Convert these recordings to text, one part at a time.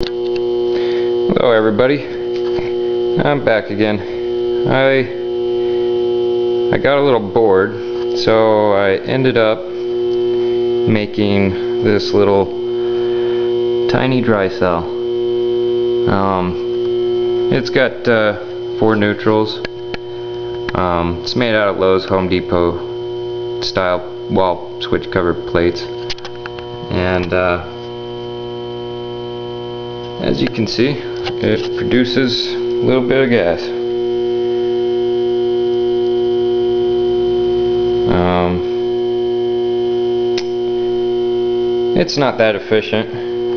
Hello everybody, I'm back again. I got a little bored, so I ended up making this little tiny dry cell. It's got 4 neutrals. It's made out of Lowe's Home Depot style wall switch cover plates, and as you can see, it produces a little bit of gas. It's not that efficient.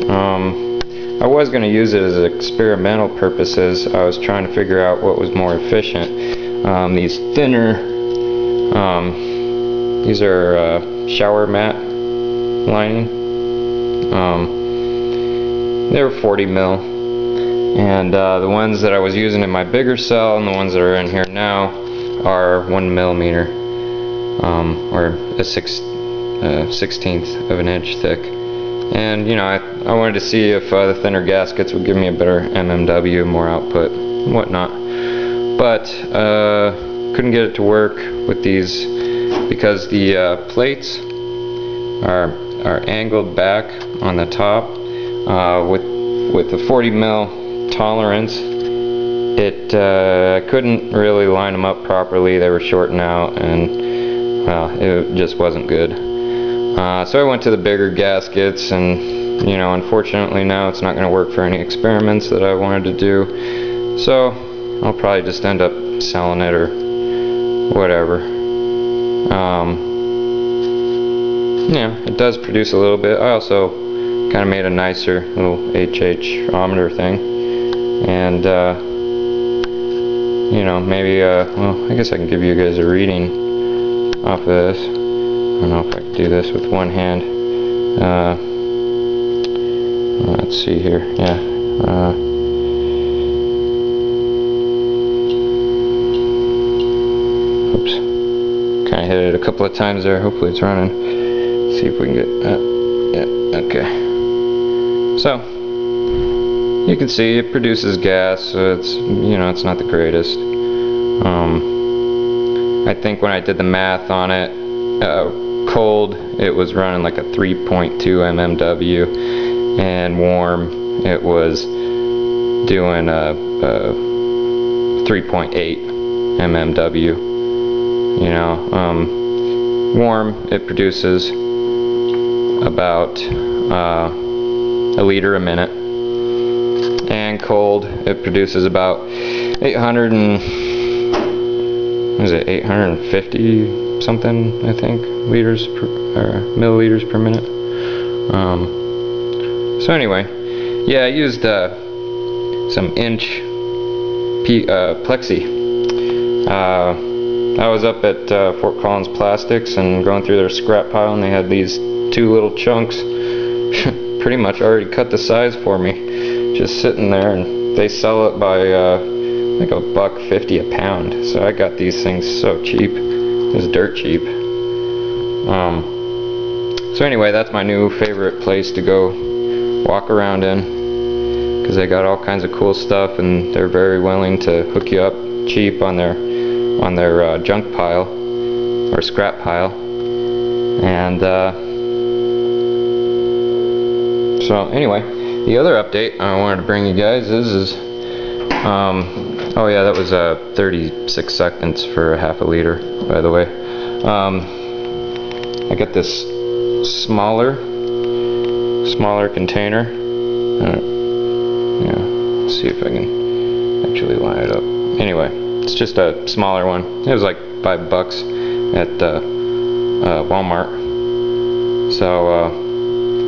I was going to use it as experimental purposes. I was trying to figure out what was more efficient. These thinner, these are shower mat lining. They were 40 mil, and the ones that I was using in my bigger cell and the ones that are in here now are 1 millimeter, or a 16th of an inch thick. And you know, I wanted to see if the thinner gaskets would give me a better MMW, more output and whatnot, but couldn't get it to work with these because the plates are angled back on the top. With the 40 mil tolerance, I couldn't really line them up properly. They were shorting out, and well, it just wasn't good. So I went to the bigger gaskets, and you know, unfortunately now it's not going to work for any experiments that I wanted to do. So I'll probably just end up selling it or whatever. Yeah, it does produce a little bit. I also kind of made a nicer little HHO thing, and you know, maybe well, I guess I can give you guys a reading off of this. I don't know if I can do this with one hand. Let's see here. Yeah. Oops. Kind of hit it a couple of times there. Hopefully it's running. See if we can get that. Yeah. Okay. So you can see it produces gas, so it's, you know, it's not the greatest. I think when I did the math on it, cold it was running like a 3.2 mmW, and warm it was doing a 3.8 mmW. You know, warm it produces about a liter a minute, and cold it produces about 850 something, I think, liters per, or milliliters per minute. So anyway, yeah, I used some inch plexi. I was up at Fort Collins Plastics and going through their scrap pile, and they had these 2 little chunks pretty much already cut the size for me, just sitting there, and they sell it by like $1.50 a pound. So I got these things so cheap. It was dirt cheap. So anyway, that's my new favorite place to go walk around in, because they got all kinds of cool stuff, and they're very willing to hook you up cheap on their junk pile or scrap pile. And so anyway, the other update I wanted to bring you guys is oh yeah, that was 36 seconds for a half a liter, by the way. I got this smaller container. Yeah, let's see if I can actually line it up. Anyway, it's just a smaller one. It was like $5 at Walmart. So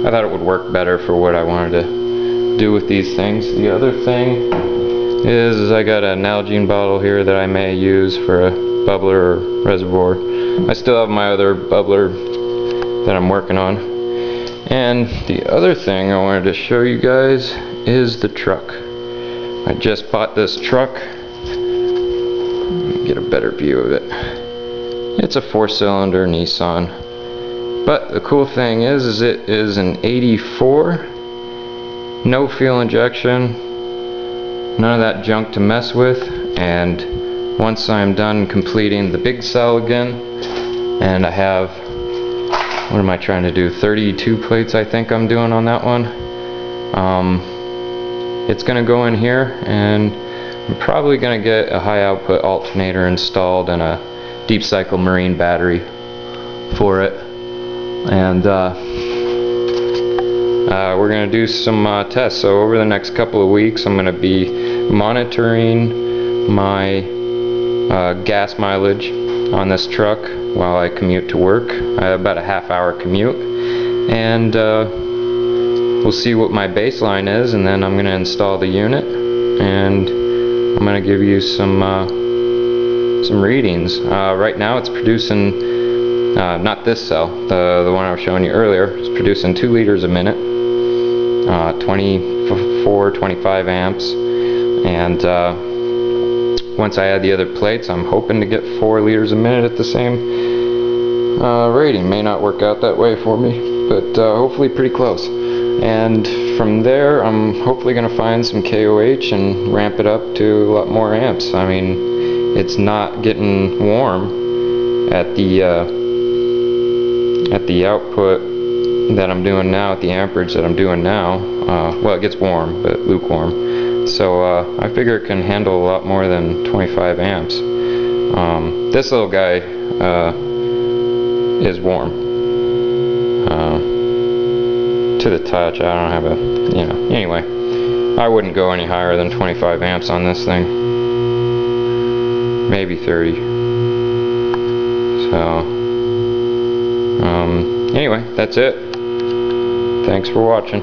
I thought it would work better for what I wanted to do with these things. The other thing is I got an Nalgene bottle here that I may use for a bubbler or reservoir. I still have my other bubbler that I'm working on. And the other thing I wanted to show you guys is the truck. I just bought this truck. Let me get a better view of it. It's a 4-cylinder Nissan. But the cool thing is it is an 84 no fuel injection, none of that junk to mess with. And once I'm done completing the big cell again, and I have, what am I trying to do, 32 plates I think I'm doing on that one, it's going to go in here, and I'm probably going to get a high output alternator installed and a deep cycle marine battery for it. And we're going to do some tests. So over the next couple of weeks I'm going to be monitoring my gas mileage on this truck while I commute to work. I have about a half-hour commute, and we'll see what my baseline is, and then I'm going to install the unit, and I'm going to give you some readings. Right now it's producing, not this cell, the one I was showing you earlier, it's producing 2 liters a minute, 24-25 amps, and once I add the other plates I'm hoping to get 4 liters a minute at the same rating. May not work out that way for me, but hopefully pretty close. And from there I'm hopefully going to find some KOH and ramp it up to a lot more amps. I mean, it's not getting warm at the output that I'm doing now, at the amperage that I'm doing now. Well, it gets warm, but lukewarm. So I figure it can handle a lot more than 25 amps. This little guy is warm. To the touch. I don't have a, anyway, I wouldn't go any higher than 25 amps on this thing. Maybe 30. So, anyway, that's it. Thanks for watching.